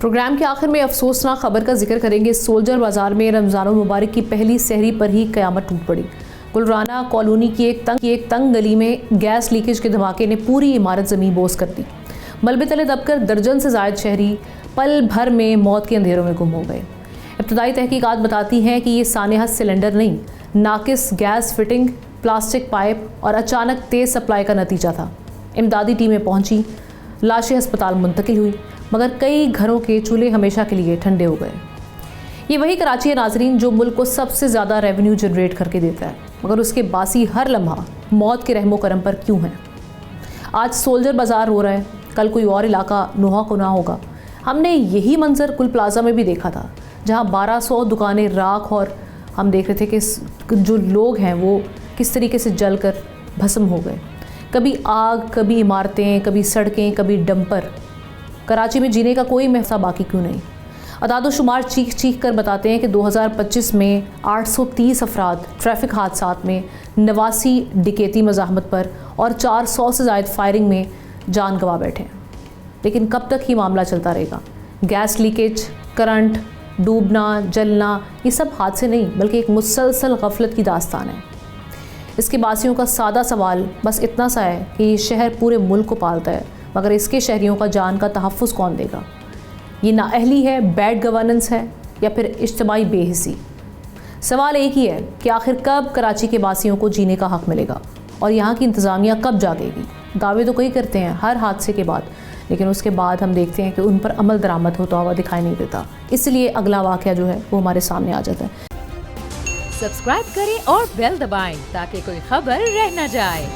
Programme के आखिर में अफसोसनाक खबर का जिक्र करेंगे। सोल्जर बाजार में रमज़ान मुबारक की पहली सहरी पर ही क़यामत टूट पड़ी। गुलराना कॉलोनी की एक तंग गली में गैस लीकेज के धमाके ने पूरी इमारत ज़मीन बोस कर दी। मलबे तले दबकर दर्जन से ज़ायद शहरी पल भर में मौत के अंधेरों में गुम हो गए। इब्तदाई तहकीकात बताती हैं कि ये सानेहा सिलेंडर नहीं, नाकिस गैस फिटिंग, प्लास्टिक पाइप और अचानक तेज़ सप्लाई का नतीजा था। इमदादी टीमें पहुंची, लाशें अस्पताल मुंतकिल हुई, मगर कई घरों के चूल्हे हमेशा के लिए ठंडे हो गए। ये वही कराची है नाजरीन जो मुल्क को सबसे ज़्यादा रेवेन्यू जनरेट करके देता है, मगर उसके बासी हर लम्हा मौत के रहमो करम पर क्यों है। आज सोल्जर बाज़ार हो रहा है, कल कोई और इलाका नुहा को ना होगा। हमने यही मंजर कुल प्लाजा में भी देखा था, जहाँ 1200 दुकानें राख, और हम देख रहे थे कि जो लोग हैं वो किस तरीके से जल कर भस्म हो गए। कभी आग, कभी इमारतें, कभी सड़कें, कभी डंपर। कराची में जीने का कोई महसा बाकी क्यों नहीं। अदाद शुमार चीख चीख कर बताते हैं कि 2025 में 830 अफराद ट्रैफिक हादसात में, 89 डिकेती मज़ाहमत पर और 400 से ज़ायद फायरिंग में जान गंवा बैठे। लेकिन कब तक ही मामला चलता रहेगा। गैस लीकेज, करंट, डूबना, जलना, ये सब हादसे नहीं बल्कि एक मुसलसल गफलत की दास्तान है। इसके बासियों का सादा सवाल बस इतना सा है कि ये शहर पूरे मुल्क को पालता है, मगर इसके शहरियों का जान का तहफ़्फ़ुज़ कौन देगा। ये नाअहली है, बैड गवर्नेंस है, या फिर इज्तिमाई बेहिसी। सवाल एक ही है कि आखिर कब कराची के बासियों को जीने का हक़ मिलेगा और यहाँ की इंतज़ामिया कब जागेगी। दावे तो कई करते हैं हर हादसे के बाद, लेकिन उसके बाद हम देखते हैं कि उन पर अमल दरामद होता हुआ दिखाई नहीं देता। इसलिए अगला वाक़या जो है वो हमारे सामने आ जाता है। सब्सक्राइब करें और बेल दबाएं ताकि कोई खबर रह न जाए।